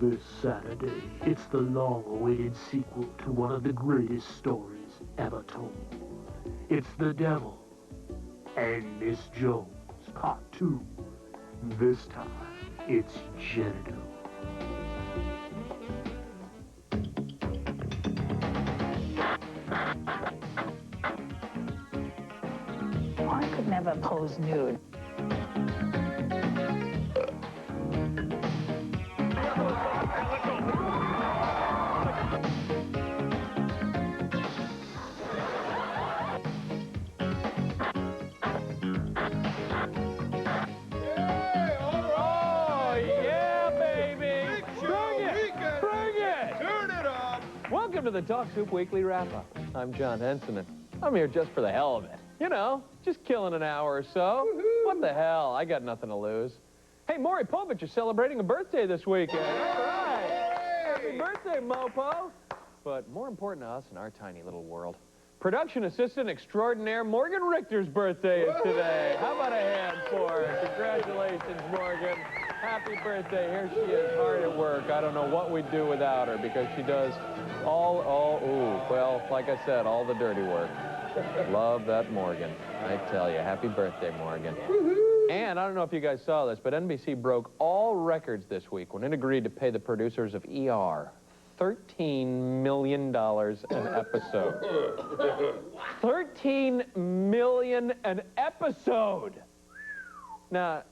This Saturday, it's the long-awaited sequel to one of the greatest stories ever told. It's The Devil and Miss Jones, Part 2. This time, it's genital. I could never pose nude. Welcome to the Talk Soup Weekly Wrap-Up. I'm John Henson, and I'm here just for the hell of it. You know, just killing an hour or so. What the hell? I got nothing to lose. Hey, Maury Povich is celebrating a birthday this weekend. All right. Happy birthday, Mopo. But more important to us in our tiny little world, production assistant extraordinaire Morgan Richter's birthday is today. How about a hand for her? Congratulations, Morgan. Happy birthday. Here she is, hard at work. I don't know what we'd do without her because she does well, like I said, all the dirty work. Love that Morgan. I tell you, happy birthday, Morgan. And I don't know if you guys saw this, but NBC broke all records this week when it agreed to pay the producers of ER $13 million an episode. $13 million an episode! Now,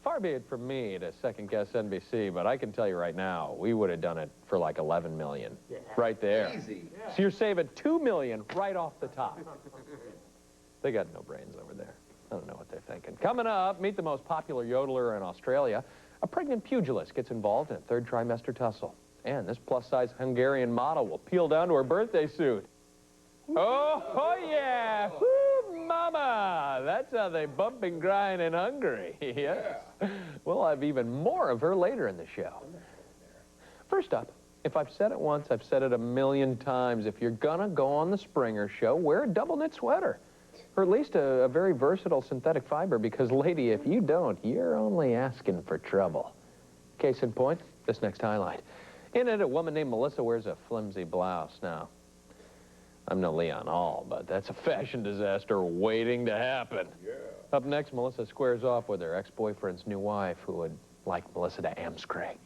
far be it from me to second-guess NBC, but I can tell you right now, we would have done it for like 11 million. Yeah. Right there. Easy. Yeah. So you're saving 2 million right off the top. They got no brains over there. I don't know what they're thinking. Coming up, meet the most popular yodeler in Australia. A pregnant pugilist gets involved in a third trimester tussle. And this plus-size Hungarian model will peel down to her birthday suit. Oh yeah! Woo, mama! That's how they bump and grind in Hungary. Yes. We'll have even more of her later in the show. First up, if I've said it once, I've said it a million times. If you're gonna go on the Springer show, wear a double knit sweater. Or at least a very versatile synthetic fiber, because, lady, if you don't, you're only asking for trouble. Case in point, this next highlight. In it, a woman named Melissa wears a flimsy blouse. Now, I'm no Leon Hall, but that's a fashion disaster waiting to happen. Yeah. Up next, Melissa squares off with her ex-boyfriend's new wife, who would like Melissa to amscray.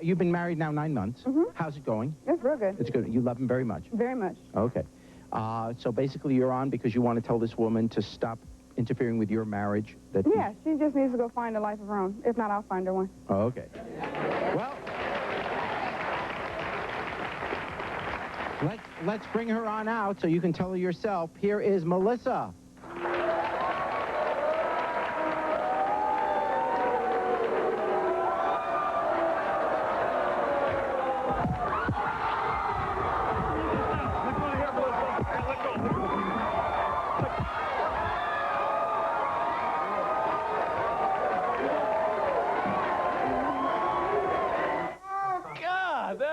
You've been married now 9 months. Mm-hmm. How's it going? It's real good. It's good. You love him very much? Very much. Okay. So basically you're on because you want to tell this woman to stop interfering with your marriage? Yeah, she just needs to go find a life of her own. If not, I'll find her one. Oh, okay. Well, let's bring her on out so you can tell her yourself. Here is Melissa.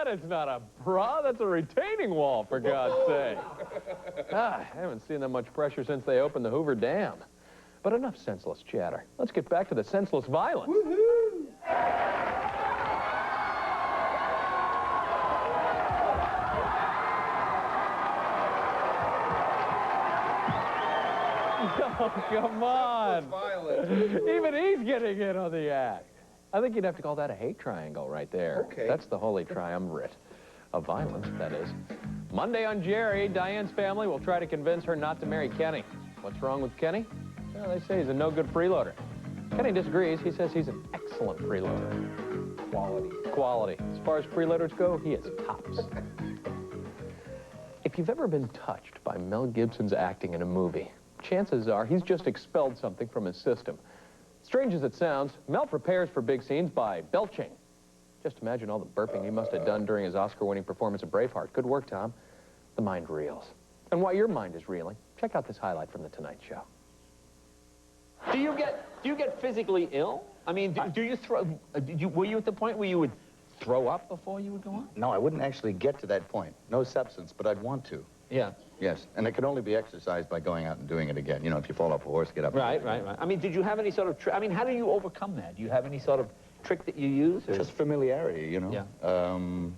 It's not a bra, that's a retaining wall, for God's sake. I haven't seen that much pressure since they opened the Hoover Dam. But enough senseless chatter. Let's get back to the senseless violence. Woohoo! Oh, come on. Even he's getting in on the act. I think you'd have to call that a hate triangle right there. Okay. That's the holy triumvirate of violence, that is. Monday on Jerry, Diane's family will try to convince her not to marry Kenny. What's wrong with Kenny? Well, they say he's a no-good freeloader. Kenny disagrees. He says he's an excellent freeloader. Quality. As far as freeloaders go, he is tops. If you've ever been touched by Mel Gibson's acting in a movie, chances are he's just expelled something from his system. Strange as it sounds, Mel prepares for big scenes by belching. Just imagine all the burping he must have done during his Oscar-winning performance of Braveheart. Good work, Tom. The mind reels. And while your mind is reeling, check out this highlight from The Tonight Show. Do you get physically ill? I mean, were you at the point where you would throw up before you would go on? No, I wouldn't actually get to that point. No substance, but I'd want to. Yeah. Yes, and it can only be exercised by going out and doing it again. You know, if you fall off a horse, get up. Right. I mean, did you have any sort of I mean, how do you overcome that? Do you have any sort of trick that you use? Or? Just familiarity, you know. Yeah.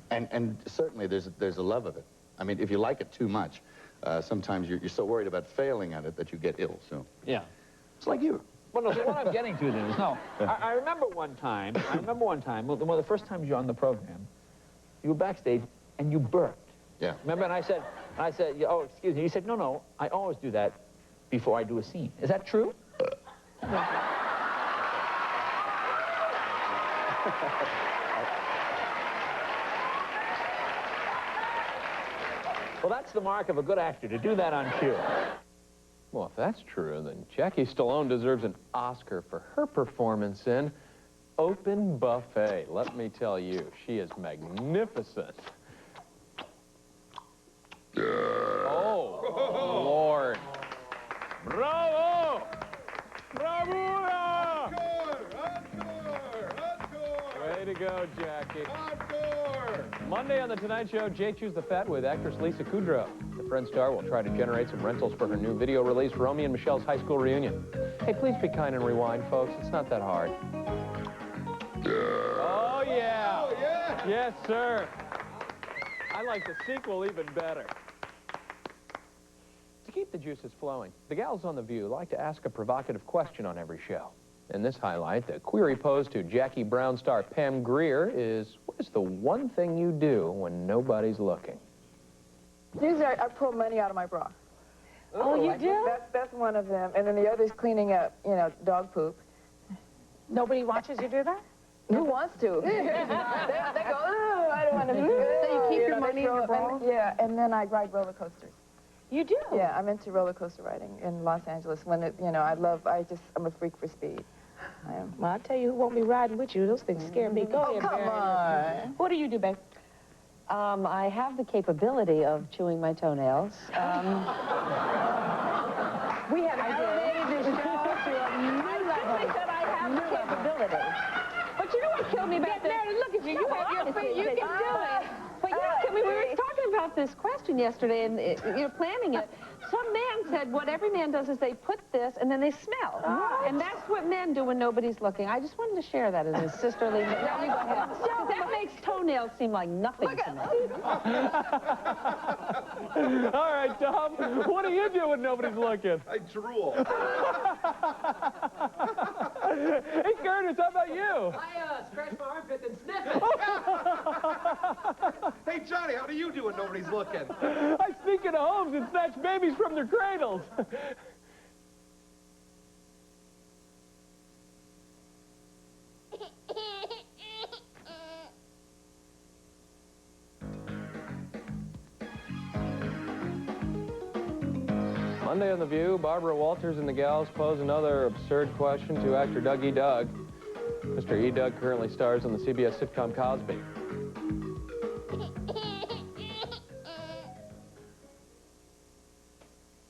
And certainly there's a love of it. I mean, if you like it too much, sometimes you're so worried about failing at it that you get ill. So. Yeah. It's like you. Well, no, so what I'm getting to then is, no, I remember one time, well, one of the first times you're on the program, you were backstage and you burped. Yeah. Remember, and I said, yeah, oh, excuse me. You said, no, I always do that before I do a scene. Is that true? Well, that's the mark of a good actor, to do that on cue. Well, if that's true, then Jackie Stallone deserves an Oscar for her performance in Open Buffet. Let me tell you, she is magnificent. Oh, Lord. Bravo! Bravura! Way to go, Jackie. Monday on The Tonight Show, Jay Choose the Fat with actress Lisa Kudrow. The Friend star will try to generate some rentals for her new video release, Romy and Michelle's High School Reunion. Hey, please be kind and rewind, folks. It's not that hard. Oh, yeah. Oh, yeah. Yes, sir. I like the sequel even better. To keep the juices flowing, the gals on The View like to ask a provocative question on every show. In this highlight, the query posed to Jackie Brown star Pam Grier is, what is the one thing you do when nobody's looking? Usually I pull money out of my bra. Oh, you do? That's one of them. And then the other's cleaning up, you know, dog poop. Nobody watches you do that? Who wants to? they go, oh, I don't want to do it. So you keep your money in your bra? Yeah, and then I ride roller coasters. You do? Yeah, I'm into roller coaster riding in Los Angeles. When it, you know, I'm a freak for speed. I am. Well, I'll tell you who won't be riding with you. Those things scare me. Go ahead, come on. What do you do, babe? I have the capability of chewing my toenails. We have elevated this show to a new level. I said I have the capability. But you know what killed me back there? Look at you. You have your feet. You can do it. But yeah, we were talking about this question yesterday, and you're planning it. Some man said what every man does is they put this and then they smell. And that's what men do when nobody's looking. I just wanted to share that as a sisterly... Now you go ahead. That makes toenails seem like nothing to me. All right, Tom, what do you do when nobody's looking? I drool. Hey, Curtis, how about you? I scratch my armpit and sniff it. Hey, Johnny, how do you do when nobody's looking? I sneak into homes and snatch babies from their cradles. Monday on The View, Barbara Walters and the gals pose another absurd question to actor Doug E. Doug. Mr. E. Doug currently stars on the CBS sitcom Cosby.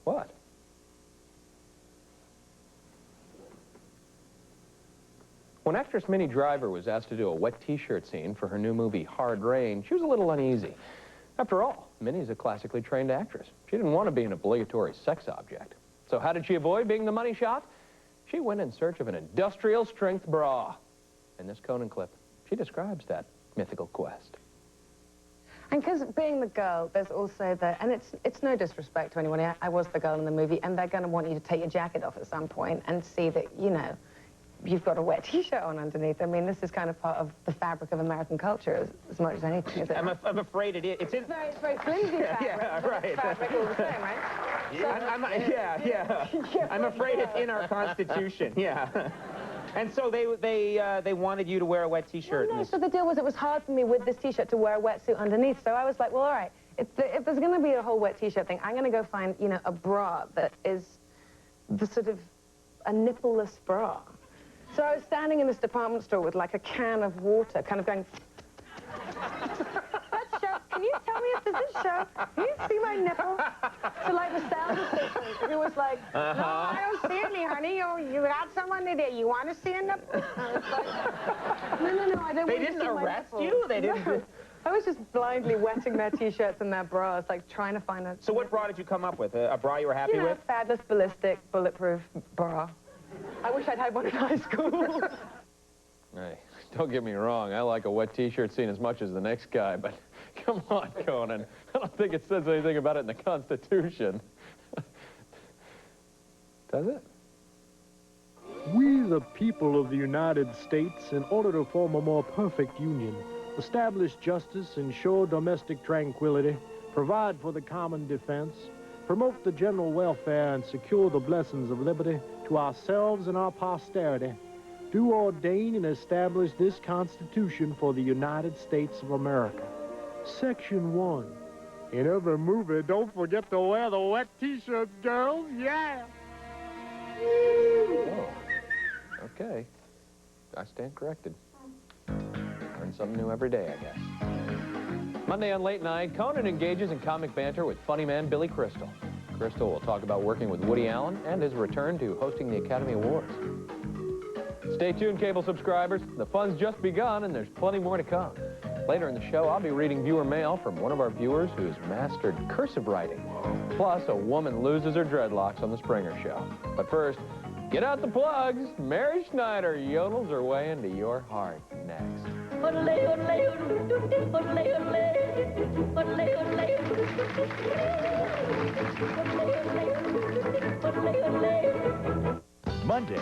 What? When actress Minnie Driver was asked to do a wet T-shirt scene for her new movie Hard Rain, she was a little uneasy. After all, Minnie's a classically trained actress. She didn't want to be an obligatory sex object. So how did she avoid being the money shot? She went in search of an industrial strength bra. In this Conan clip, she describes that mythical quest. And because being the girl, there's also the, and it's no disrespect to anyone, I was the girl in the movie, and they're going to want you to take your jacket off at some point and see that, you know, you've got a wet T-shirt on underneath. I mean, this is kind of part of the fabric of American culture as much as anything, is it? I'm afraid it is. It's very flimsy fabric. Yeah, right. It's fabric all the same, right? Yeah. I'm afraid it's in our Constitution, yeah. And so they wanted you to wear a wet T-shirt. Well, no, so the deal was it was hard for me with this T-shirt to wear a wetsuit underneath. So I was like, well, all right, if there's going to be a whole wet T-shirt thing, I'm going to go find, you know, a bra that is the sort of a nippleless bra. So I was standing in this department store with like a can of water, kind of going, let's show, can you tell me if this is show? Can you see my nipple? So like the sales assistant, who was like, no, I don't see any, honey. You got someone there. You want to see a nipple? I was like, no, I don't want to see my nipple. They didn't arrest you? They didn't... No. I was just blindly wetting their T-shirts and their bras, like trying to find a... So what bra did you come up with? A bra you were happy with? Fabulous, ballistic, bulletproof bra. I wish I'd had one in high school. Hey, don't get me wrong. I like a wet T-shirt scene as much as the next guy, but come on, Conan. I don't think it says anything about it in the Constitution. Does it? We, the people of the United States, in order to form a more perfect union, establish justice, ensure domestic tranquility, provide for the common defense, promote the general welfare, and secure the blessings of liberty to ourselves and our posterity, do ordain and establish this Constitution for the United States of America. Section 1. In every movie, don't forget to wear the wet T-shirts, girls. Yeah! Oh. Okay. I stand corrected. Learn something new every day, I guess. Monday on Late Night, Conan engages in comic banter with funny man Billy Crystal. Crystal will talk about working with Woody Allen and his return to hosting the Academy Awards. Stay tuned, cable subscribers. The fun's just begun, and there's plenty more to come. Later in the show, I'll be reading viewer mail from one of our viewers who's mastered cursive writing. Plus, a woman loses her dreadlocks on The Springer Show. But first, get out the plugs. Mary Schneider yodels her way into your heart next. Monday.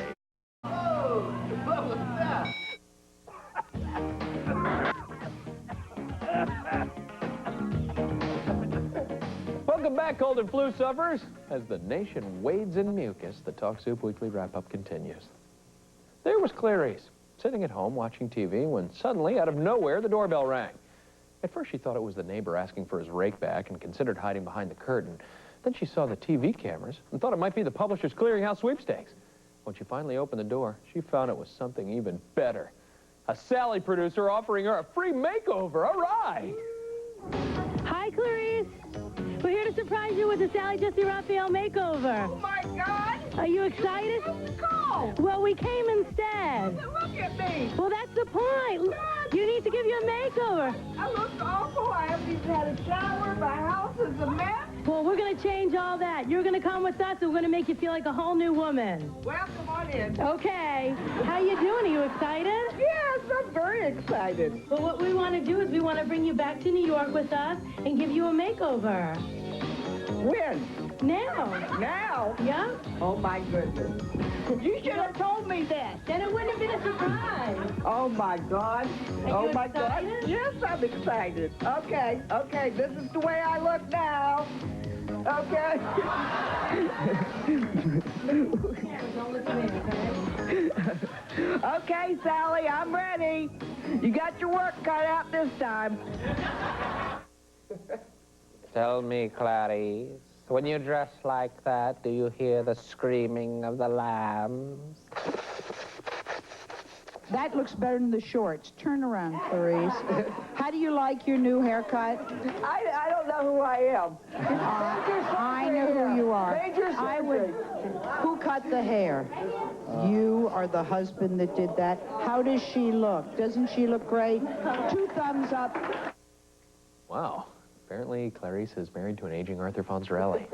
Welcome back, cold and flu sufferers. As the nation wades in mucus, the Talk Soup Weekly Wrap-Up continues. There was Clarice, sitting at home watching TV when suddenly, out of nowhere, the doorbell rang. At first, she thought it was the neighbor asking for his rake back and considered hiding behind the curtain. Then she saw the TV cameras and thought it might be the Publishers Clearinghouse sweepstakes. When she finally opened the door, she found it was something even better. A Sally producer offering her a free makeover. All right! Hi, Clarice. We're here to surprise you with the Sally Jesse Raphael makeover. Oh, my God. Are you excited? Well, we came instead. Look at me. Well, that's the point. You need to give you a makeover. I look awful. I haven't even had a shower. My house is a mess. Well, we're going to change all that. You're going to come with us, and we're going to make you feel like a whole new woman. Well, come on in. Okay. How you doing? Are you excited? Yes, I'm very excited. Well, what we want to do is we want to bring you back to New York with us and give you a makeover. When? Now. Now? Yeah? Oh, my goodness. You should have told me that. Then it wouldn't have been a surprise. Oh, my God. Are you my excited? God. Yes, I'm excited. Okay, this is the way I look now. Okay. Okay, Sally, I'm ready. You got your work cut out this time. Tell me, Clarice, when you dress like that, do you hear the screaming of the lambs? That looks better than the shorts. Turn around, Clarice. How do you like your new haircut? I don't know who I am. I know who you are. I would. Who cut the hair? You are the husband that did that. How does she look? Doesn't she look great? 2 thumbs up. Wow. Apparently, Clarice is married to an aging Arthur Fonzarelli.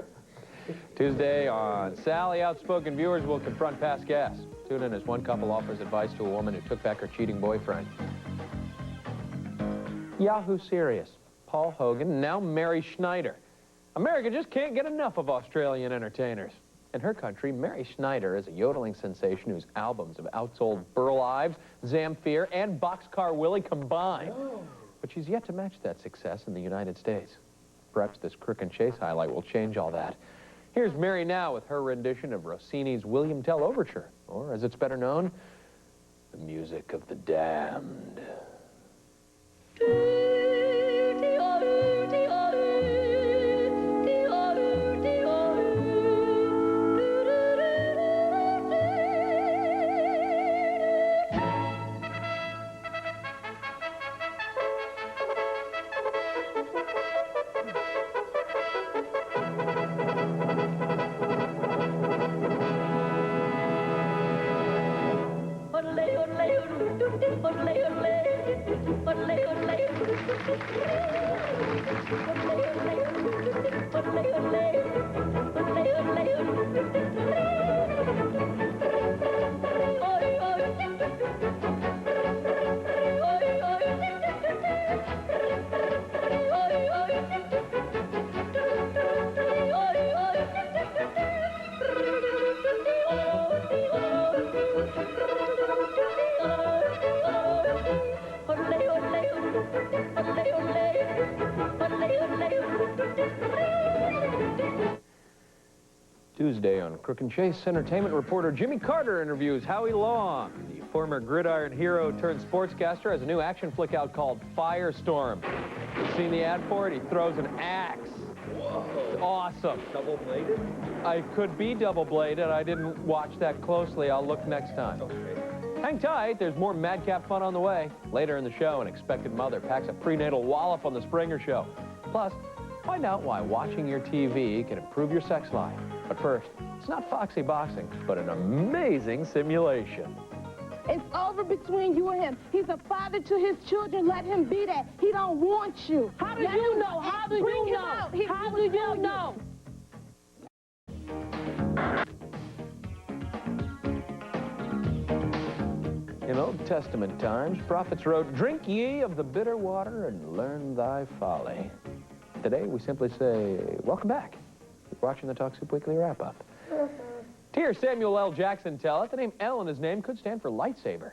Tuesday on Sally, outspoken viewers will confront past gas. Tune in as one couple offers advice to a woman who took back her cheating boyfriend. Yahoo Serious. Paul Hogan, now Mary Schneider. America just can't get enough of Australian entertainers. In her country, Mary Schneider is a yodeling sensation whose albums have outsold Burl Ives, Zamfir, and Boxcar Willie combined. But she's yet to match that success in the United States. Perhaps this Crook and Chase highlight will change all that. Here's Mary now with her rendition of Rossini's William Tell Overture, or as it's better known, the music of the damned. Tuesday on Crook and Chase, entertainment reporter Jimmy Carter interviews Howie Long. The former gridiron hero turned sportscaster has a new action flick out called Firestorm. You've seen the ad for it? He throws an axe. Whoa. It's awesome. Double-bladed? I could be double-bladed. I didn't watch that closely. I'll look next time. Okay. Hang tight. There's more madcap fun on the way. Later in the show, an expected mother packs a prenatal wallop on the Springer Show. Plus, find out why watching your TV can improve your sex life. But first, it's not foxy boxing, but an amazing simulation. It's over between you and him. He's a father to his children. Let him be that. He don't want you. How do you know? How do you know? How do you know? In Old Testament times, prophets wrote, "Drink ye of the bitter water and learn thy folly." Today, we simply say, welcome back. You're watching the Talk Soup Weekly Wrap-Up. To hear Samuel L. Jackson tell it, the name L in his name could stand for lightsaber.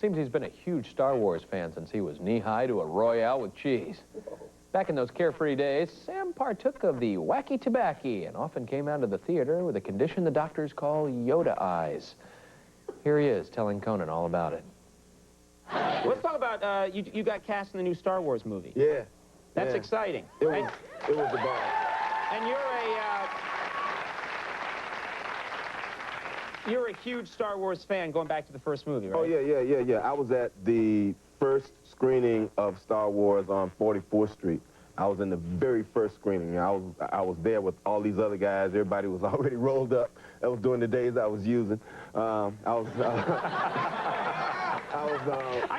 Seems he's been a huge Star Wars fan since he was knee-high to a Royale with cheese. Back in those carefree days, Sam partook of the wacky tobacco and often came out of the theater with a condition the doctors call Yoda eyes. Here he is telling Conan all about it. Let's talk about, you got cast in the new Star Wars movie. Yeah. That's exciting. It was the ball. And you're a huge Star Wars fan going back to the first movie, right? Oh, yeah. I was at the first screening of Star Wars on 44th Street. I was in the very first screening. I was there with all these other guys. Everybody was already rolled up. That was during the days I was using. I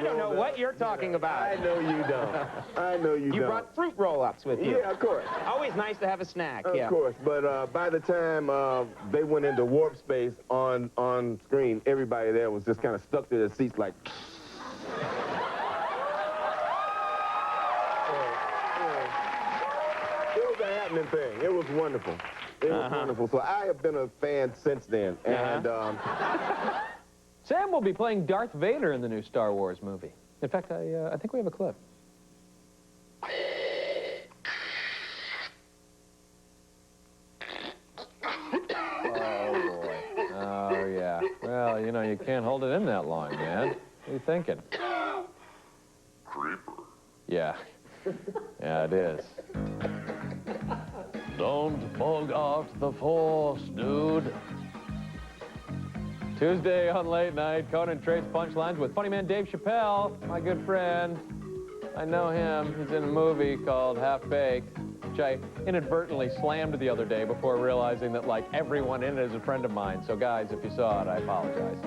don't know what you're talking about. I know you don't. I know you don't. You brought fruit roll-ups with you. Yeah, of course. Always nice to have a snack. Of course, but by the time they went into warp space on screen, everybody there was just kind of stuck to their seats like... It was a happening thing. It was wonderful. It was wonderful. So I have been a fan since then, and... Sam will be playing Darth Vader in the new Star Wars movie. In fact, I think we have a clip. Oh, boy. Oh, yeah. Well, you know, you can't hold it in that long, man. What are you thinking? Creeper. Yeah. Yeah, it is. Don't bug out the Force, dude. Tuesday on Late Night, Conan trades punchlines with funny man Dave Chappelle, my good friend. I know him. He's in a movie called Half Baked, which I inadvertently slammed the other day before realizing that, like, everyone in it is a friend of mine. So, guys, if you saw it, I apologize.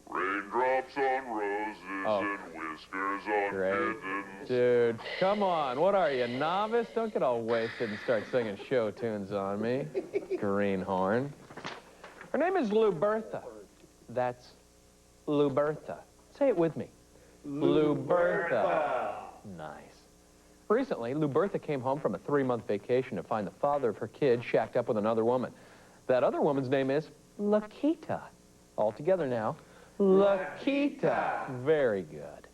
Raindrops on roses and whiskers on kittens. Dude, come on. What are you, a novice? Don't get all wasted and start singing show tunes on me. Greenhorn. Her name is Lubertha. That's Lubertha. Say it with me. Lubertha. Nice. Recently, Lubertha came home from a 3-month vacation to find the father of her kid shacked up with another woman. That other woman's name is Lakita. All together now. Lakita. Very good.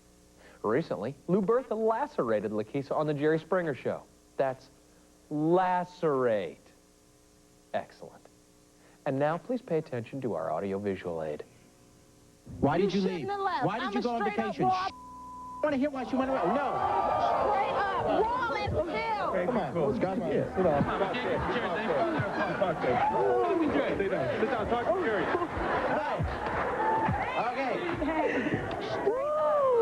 Recently, Lubertha lacerated Lakita on the Jerry Springer Show. That's lacerate. Excellent. And now, please pay attention to our audio-visual aid. Why did you leave? shouldn't have left. Why did I'm you a go on straight up vacation? raw- I want to hear why she went away. No. Straight up, raw and still. Come on. Let's go. Yeah. Sit down. Sit down, talk to Jerry.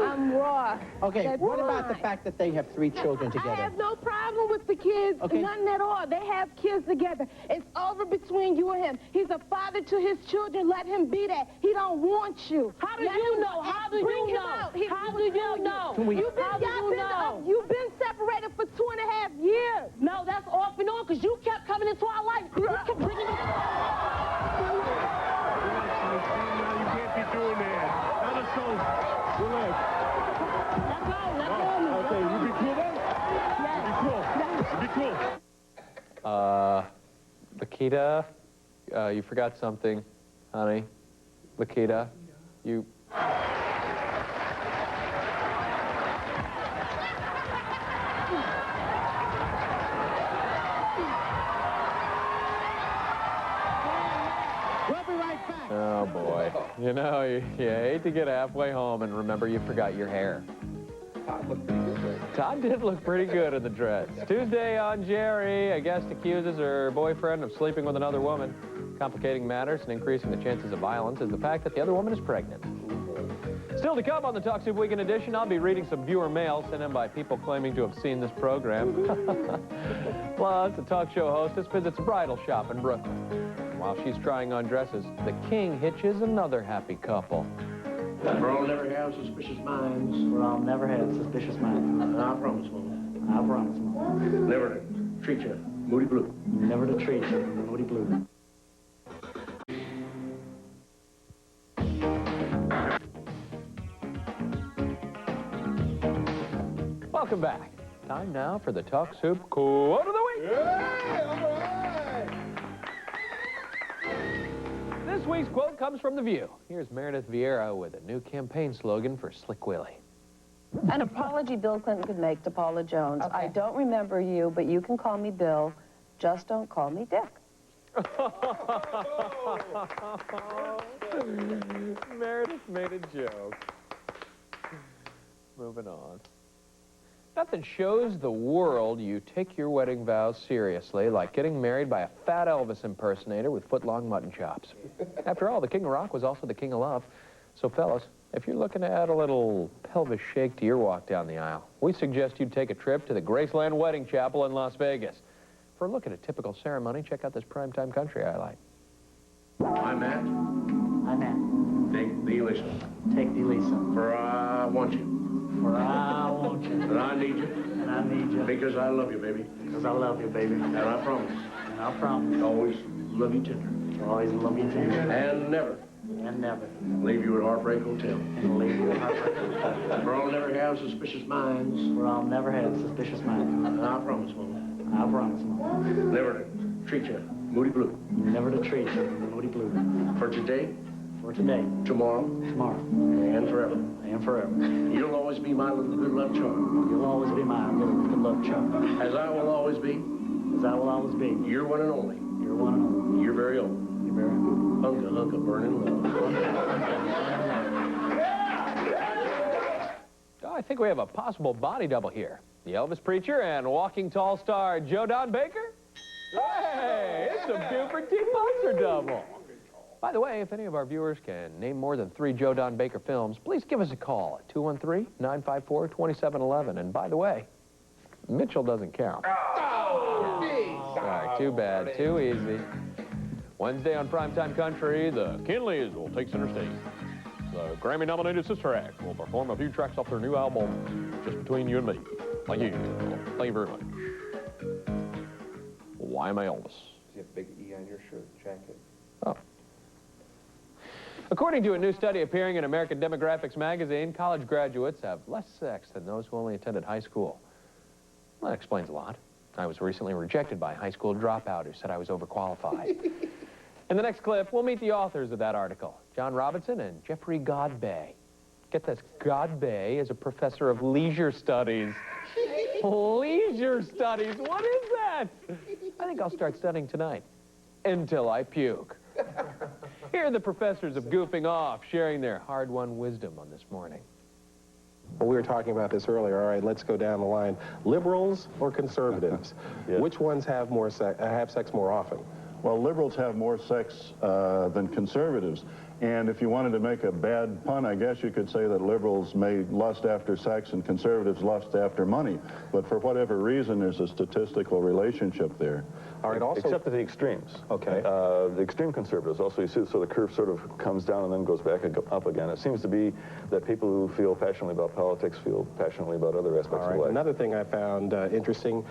I'm raw. Okay, That's what about the fine. fact that they have 3 children I together? have no problem with the kids, Okay. none at all. They have kids together. It's over between you and him. He's a father to his children. Let him be that. He don't want you. How do Let you him- know? How do bring you him know? out. He How will do you tell know? Can we- You've been, How do y'all you been- know? You've been separated for 2.5 years. No, that's off and on, because you kept coming into our life. You kept bringing us... Now you can't be doing that. Now let's go. Relax. Let go of me. Okay, you be cool then? Be cool. Be cool. Lakita, you forgot something, honey. Lakita, you... We'll be right back. Oh, boy. You know, you hate to get halfway home and remember you forgot your hair. Todd did look pretty good in the dress. Tuesday on Jerry, a guest accuses her boyfriend of sleeping with another woman. Complicating matters and increasing the chances of violence is the fact that the other woman is pregnant. Still to come on the Talk Soup Weekend edition, I'll be reading some viewer mail sent in by people claiming to have seen this program. Plus, the talk show hostess visits a bridal shop in Brooklyn. While she's trying on dresses, the king hitches another happy couple. For I'll never have suspicious minds. For I'll never have suspicious minds. I promise, woman. I promise, woman. Never to treat you moody blue. Never to treat you moody blue. Welcome back. Time now for the Talk Soup Quote of the Week. This week's quote comes from The View. Here's Meredith Vieira with a new campaign slogan for Slick Willie. An apology Bill Clinton could make to Paula Jones. I don't remember you, but you can call me Bill. Just don't call me Dick. Meredith made a joke. Moving on. Nothing shows the world you take your wedding vows seriously like getting married by a fat Elvis impersonator with foot-long mutton chops. After all, the King of Rock was also the King of Love. So, fellas, if you're looking to add a little pelvis shake to your walk down the aisle, we suggest you take a trip to the Graceland Wedding Chapel in Las Vegas. For a look at a typical ceremony, check out this primetime country highlight. I'm Matt. I'm Matt. Take the Elisa. Take the Elisa. For I want you. For I want you. And I need you. And I need you. Because I love you, baby. Because I love you, baby. And I promise. And I promise. To always love you tender. To always love you tender. And never. And never. Leave you at Heartbreak Hotel. And leave you at Heartbreak Hotel. For I'll never have suspicious minds. For I'll never have suspicious minds. And I promise, woman. I promise, woman. Never to treat you moody blue. Never to treat you moody blue. For today. For today. Tomorrow. Tomorrow. And forever. And forever. You'll always be my little good luck charm. You'll always be my little good luck charm. As I will always be. As I will always be. Your one and only. Your one and only. Your very own. Your very own. Hunka, hunka, burning love. Oh, I think we have a possible body double here. The Elvis Preacher and Walking Tall star Joe Don Baker. Hey, it's a Buford T. Monster double. By the way, if any of our viewers can name more than 3 Joe Don Baker films, please give us a call at 213-954-2711. And by the way, Mitchell doesn't count. Sorry, too bad, too easy. Wednesday on Primetime Country, the Kinleys will take center stage. The Grammy-nominated Sister Act will perform a few tracks off their new album, Just Between You and Me. Thank you. Thank you very much. Why am I Elvis? You have a big E on your shirt, jacket. Oh. According to a new study appearing in American Demographics magazine, college graduates have less sex than those who only attended high school. Well, that explains a lot. I was recently rejected by a high school dropout who said I was overqualified. In the next clip, we'll meet the authors of that article, John Robinson and Jeffrey Godbey. Get this, Godbey is a professor of leisure studies. Leisure studies, what is that? I think I'll start studying tonight, until I puke. Here are the professors of goofing off, sharing their hard-won wisdom on this morning. Well, we were talking about this earlier. All right, let's go down the line. Liberals or conservatives? Which ones have sex more often? Well, liberals have more sex than conservatives. And if you wanted to make a bad pun, I guess you could say that liberals may lust after sex and conservatives lust after money. But for whatever reason, there's a statistical relationship there. All right, also... Except at the extremes. Okay. The extreme conservatives also, you see, so the curve sort of comes down and then goes back up again. It seems to be that people who feel passionately about politics feel passionately about other aspects of life. Another thing I found interesting,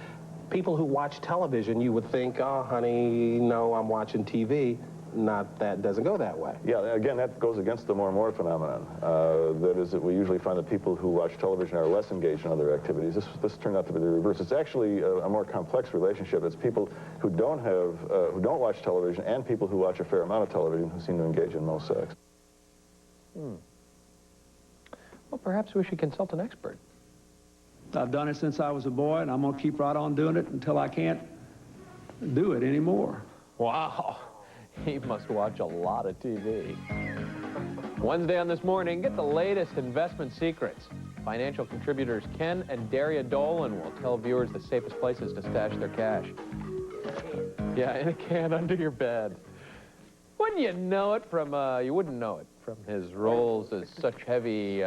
people who watch television, you would think, oh, honey, no, I'm watching TV. Not that doesn't go that way. Yeah, again, that goes against the more and more phenomenon. That is that we usually find that people who watch television are less engaged in other activities. This turned out to be the reverse. It's actually a more complex relationship. It's people who don't watch television and people who watch a fair amount of television who seem to engage in most sex. Well, perhaps we should consult an expert. I've done it since I was a boy, and I'm going to keep right on doing it until I can't do it anymore. Wow. He must watch a lot of TV. Wednesday on This Morning, get the latest investment secrets. Financial contributors Ken and Daria Dolan will tell viewers the safest places to stash their cash. Yeah, in a can under your bed. Wouldn't you know it from, you wouldn't know it from his roles as such heavy,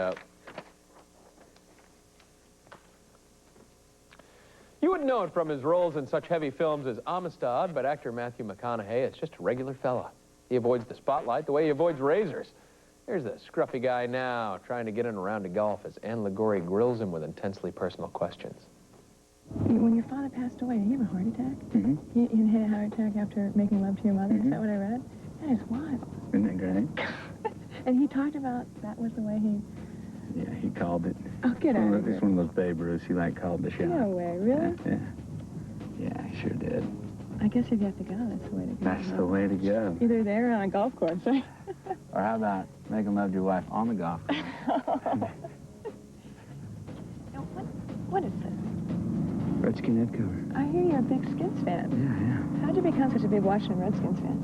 You wouldn't know it from his roles in such heavy films as Amistad, but actor Matthew McConaughey is just a regular fella. He avoids the spotlight the way he avoids razors. Here's the scruffy guy now, trying to get in a round of golf as Ann Ligori grills him with intensely personal questions. When your father passed away, did he have a heart attack? Mm-hmm. You had a heart attack after making love to your mother? Is that what I read? That is wild. Isn't that great? And he talked about that was the way he... Yeah, he called it. Oh, get out of here. It's one of those Babe Ruths he called the shot. No way, really? Yeah. Yeah, he sure did. I guess if you have to go, that's the way to go. That's the way to go. Either there or on a golf course, right? Or how about making love to your wife on the golf course? What is this? Redskin head cover. I hear you're a big Skins fan. Yeah. How'd you become such a big Washington Redskins fan?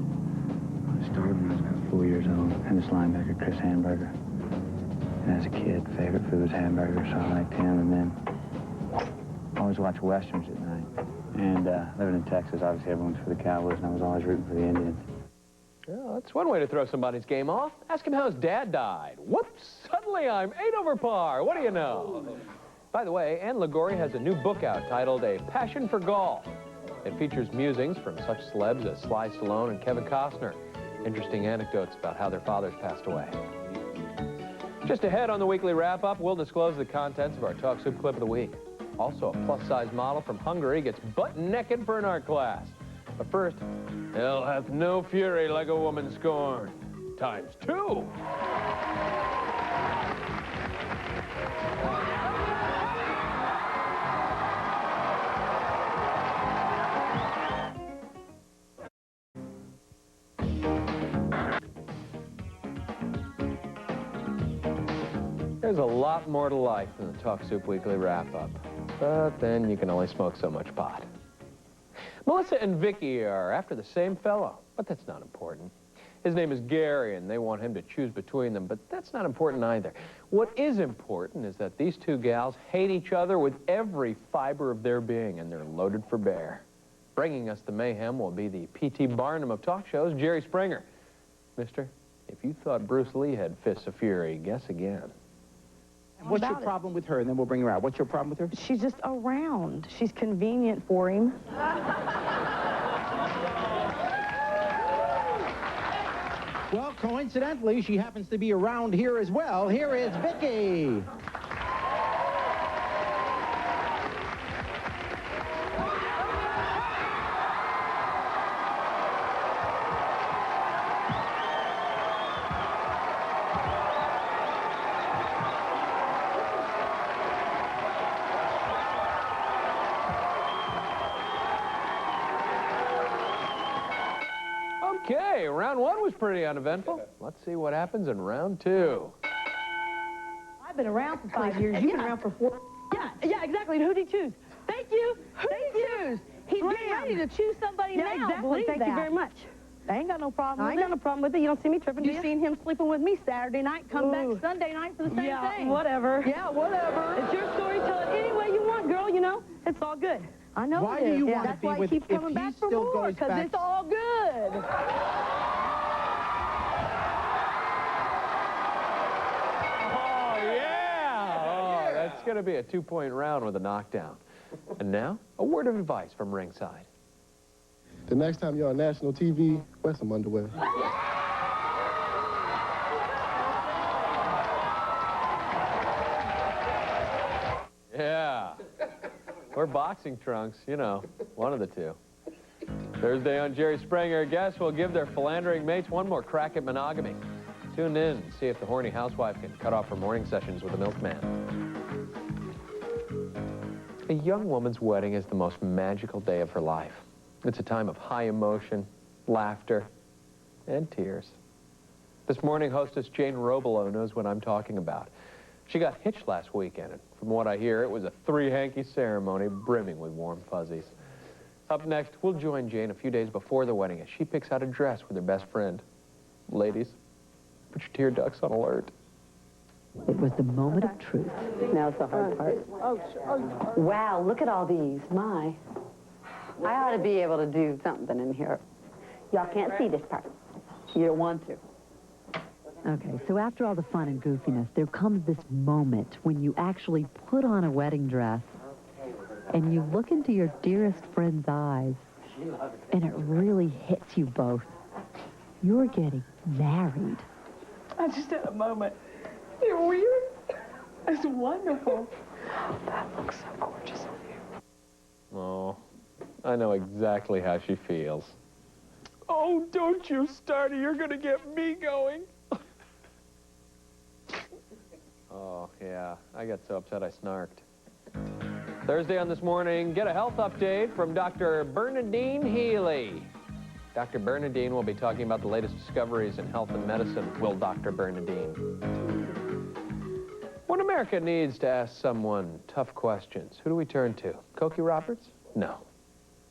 I started when I was about 4 years old. And this linebacker, Chris Hamburger. And as a kid, favorite food was hamburger, so I liked him. And then always watch Westerns at night. And living in Texas, obviously everyone's for the Cowboys, and I was always rooting for the Indians. Well, that's one way to throw somebody's game off. Ask him how his dad died. Whoops, suddenly I'm 8 over par. What do you know? By the way, Ann Ligori has a new book out titled A Passion for Golf. It features musings from such celebs as Sly Stallone and Kevin Costner. Interesting anecdotes about how their fathers passed away. Just ahead on the weekly wrap-up, we'll disclose the contents of our Talk Soup Clip of the Week. Also, a plus-size model from Hungary gets butt-naked for an art class. But first, hell hath no fury like a woman scorned. Times 2. There's a lot more to life than the Talk Soup Weekly wrap-up. But then you can only smoke so much pot. Melissa and Vicky are after the same fellow, but that's not important. His name is Gary, and they want him to choose between them, but that's not important either. What is important is that these two gals hate each other with every fiber of their being, and they're loaded for bear. Bringing us the mayhem will be the P.T. Barnum of talk shows, Jerry Springer. Mister, if you thought Bruce Lee had fists of fury, guess again. What's your problem with her? And then we'll bring her out. What's your problem with her? She's just around. She's convenient for him. Well, coincidentally, she happens to be around here as well. Here is Vicky. Okay, round 1 was pretty uneventful. Let's see what happens in round 2. I've been around for 5 years. You've been around for 4. Yeah, exactly. Who'd he choose? Thank you. Who'd he choose? He's getting ready to choose somebody now. Exactly. Thank you very much. I ain't got no problem with it. I ain't got no problem with it. You don't see me tripping, do you? You seen him sleeping with me Saturday night, come back Sunday night for the same thing. Whatever. Yeah, whatever. It's your story. Tell it any way you want, girl, you know. It's all good. I know Why it do is. you want to That's be why with I keep if coming he back for still more, goes because back? it's all good. That's going to be a 2-point round with a knockdown. And now, a word of advice from ringside. The next time you're on national TV, wear some underwear. Yeah. Or boxing trunks, you know, one of the two. Thursday on Jerry Springer, guests will give their philandering mates one more crack at monogamy. Tune in and see if the horny housewife can cut off her morning sessions with the milkman. A young woman's wedding is the most magical day of her life. It's a time of high emotion, laughter, and tears. This morning, hostess Jane Robelo knows what I'm talking about. She got hitched last weekend, and from what I hear, it was a three-hanky ceremony brimming with warm fuzzies. Up next, we'll join Jane a few days before the wedding as she picks out a dress with her best friend. Ladies, put your tear ducts on alert. It was the moment of truth. Now's the hard part. Wow, look at all these. My. I ought to be able to do something in here. Y'all can't see this part. You don't want to. Okay, so after all the fun and goofiness, there comes this moment when you actually put on a wedding dress and you look into your dearest friend's eyes and it really hits you both. You're getting married. I just had a moment. You're weird. It's wonderful. Oh, that looks so gorgeous on you. Oh, I know exactly how she feels. Oh, don't you start it. You're going to get me going. Oh, yeah. I got so upset I snarked. Thursday on This Morning, get a health update from Dr. Bernadine Healy. Dr. Bernadine will be talking about the latest discoveries in health and medicine. Will Dr. Bernadine? When America needs to ask someone tough questions, who do we turn to? Cokie Roberts? No.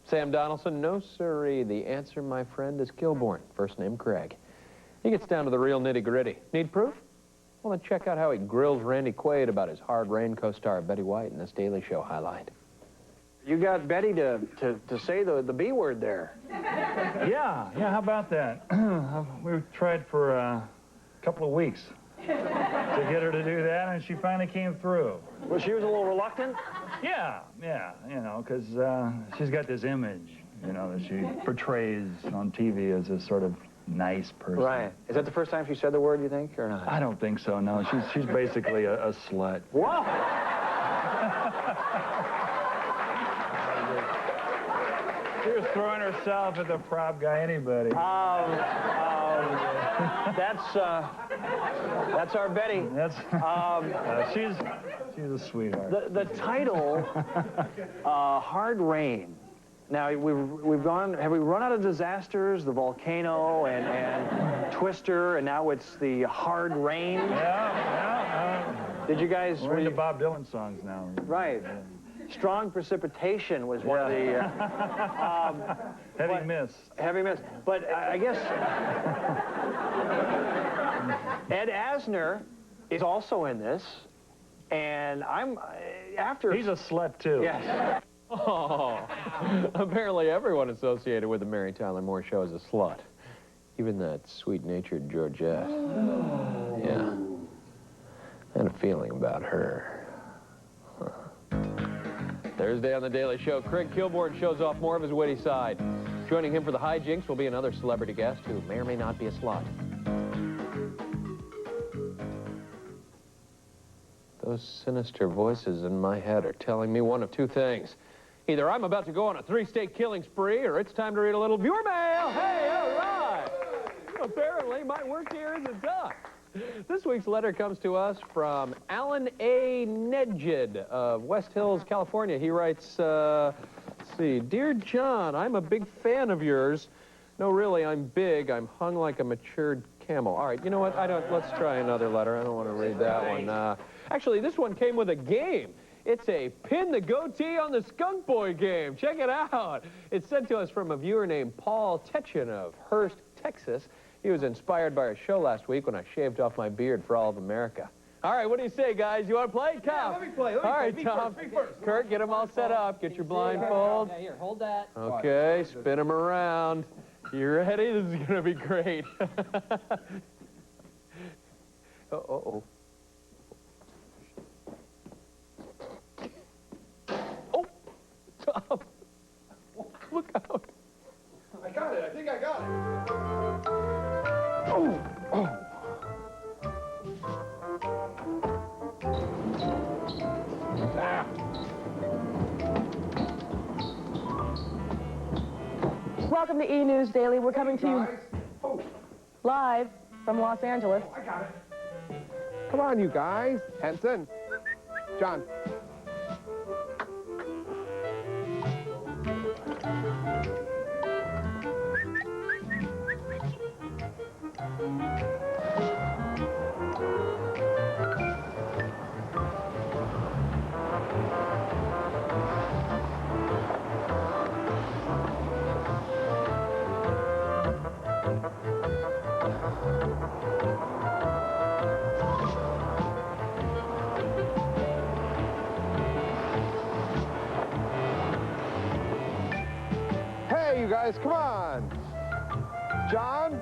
Sam Donaldson? No, sirree. The answer, my friend, is Kilborn, first name Craig. He gets down to the real nitty-gritty. Need proof? Well, then check out how he grills Randy Quaid about his Hard Rain co-star Betty White in this Daily Show highlight. You got Betty to say the B word there. Yeah, how about that? We tried for a couple of weeks to get her to do that, and she finally came through. Well, she was a little reluctant? Yeah, you know, because she's got this image, you know, that she portrays on TV as a sort of nice person. Right. Is that the first time she said the word, you think, or not? I don't think so, no. She's basically a slut. Wow! She was throwing herself at the prop guy, anybody. That's our Betty. She's a sweetheart. The title, Hard Rain. Now have we run out of disasters? The volcano and Twister, and now it's the Hard Rain. Yeah. Did you guys? We're into Bob Dylan songs now. Right. Strong Precipitation was one of the... Heavy Miss. Heavy Miss. But I guess Ed Asner is also in this, and I'm after... He's a slut, too. Yes. Oh, apparently everyone associated with the Mary Tyler Moore Show is a slut. Even that sweet-natured Georgette. Yeah. I had a feeling about her. Thursday on The Daily Show, Craig Kilborn shows off more of his witty side. Joining him for the hijinks will be another celebrity guest who may or may not be a slut. Those sinister voices in my head are telling me one of two things. Either I'm about to go on a 3-state killing spree, or it's time to read a little viewer mail. Hey, all right. Apparently, my work here isn't done. This week's letter comes to us from Alan A. Nedjed of West Hills, California. He writes, let's see, Dear John, I'm a big fan of yours. No, really, I'm big. I'm hung like a matured camel. All right, you know what? Let's try another letter. I don't want to read that one. Actually, this one came with a game. It's a pin the goatee on the Skunk Boy game. Check it out. It's sent to us from a viewer named Paul Tetchin of Hurst, Texas. He was inspired by our show last week when I shaved off my beard for all of America. All right, what do you say, guys? You want to play? Tom? Yeah, let me play. All right, Tom. Me first. Kurt, get them all set up. Get your blindfold. Yeah, here, hold that. Okay, spin them around. You ready? This is going to be great. Uh-oh. Oh, Tom. Look out. I got it. I think I got it. Oh, oh. Ah. Welcome to E! News Daily. We're coming to you live from Los Angeles. I got it. Come on, you guys. Henson. John. Hey, you guys, come on. John?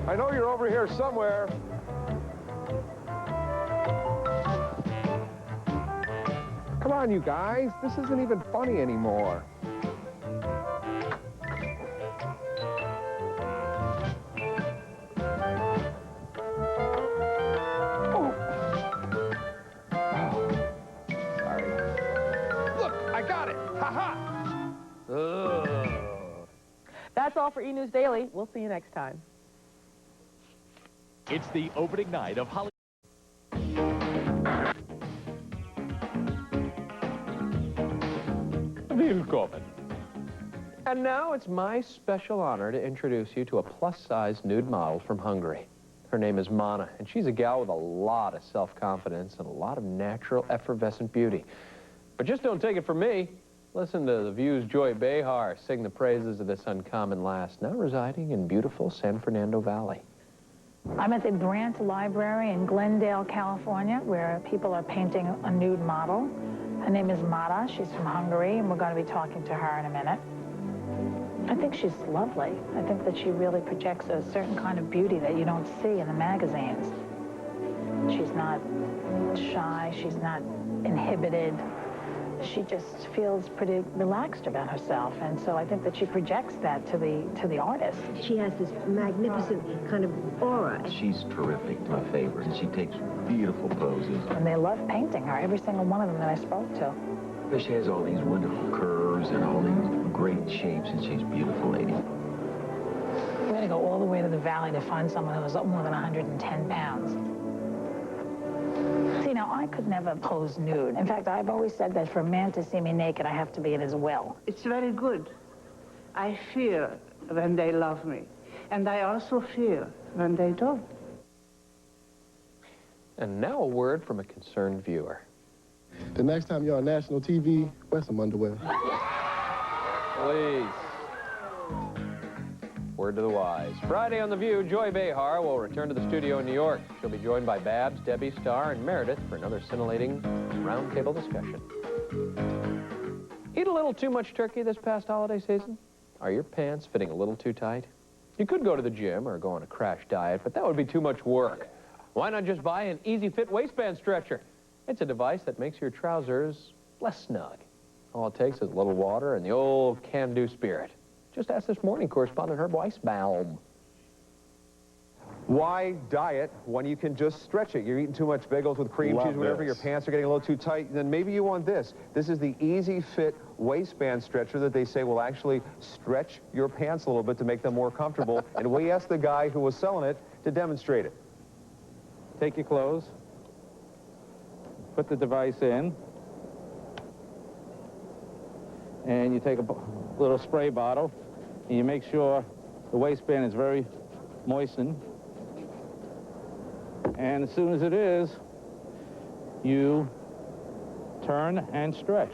I know you're over here somewhere. Come on, you guys. This isn't even funny anymore. That's all for E! News Daily. We'll see you next time. It's the opening night of Hollywood. Willkommen. And now it's my special honor to introduce you to a plus-size nude model from Hungary. Her name is Mana, and she's a gal with a lot of self-confidence and a lot of natural, effervescent beauty. But just don't take it from me. Listen to The View's Joy Behar sing the praises of this uncommon lass, now residing in beautiful San Fernando Valley. I'm at the Brandt Library in Glendale, California, where people are painting a nude model. Her name is Mara. She's from Hungary, and we're going to be talking to her in a minute. I think she's lovely. I think that she really projects a certain kind of beauty that you don't see in the magazines. She's not shy. She's not inhibited. She just feels pretty relaxed about herself, and so I think that she projects that to the artist. She has this magnificent kind of aura. She's terrific, my favorite. She takes beautiful poses. And they love painting her, every single one of them that I spoke to. But she has all these wonderful curves and all these great shapes, and she's a beautiful lady. We had to go all the way to the valley to find someone who was more than 110 pounds. See, now, I could never pose nude. In fact, I've always said that for a man to see me naked, I have to be at his will. It's very good. I fear when they love me, and I also fear when they don't. And now a word from a concerned viewer. The next time you're on national TV, wear some underwear. Please. Word to the wise. Friday on The View, Joy Behar will return to the studio in New York. She'll be joined by Babs, Debbie Starr, and Meredith for another scintillating roundtable discussion. Eat a little too much turkey this past holiday season? Are your pants fitting a little too tight? You could go to the gym or go on a crash diet, but that would be too much work. Why not just buy an Easy Fit waistband stretcher? It's a device that makes your trousers less snug. All it takes is a little water and the old can-do spirit. Just asked this morning correspondent Herb Weisbaum. Why diet when you can just stretch it? You're eating too much bagels with cream cheese, whatever, your pants are getting a little too tight, then maybe you want this. This is the Easy Fit waistband stretcher that they say will actually stretch your pants a little bit to make them more comfortable. And we asked the guy who was selling it to demonstrate it. Take your clothes, put the device in, and you take a little spray bottle, and you make sure the waistband is very moistened. And as soon as it is, you turn and stretch.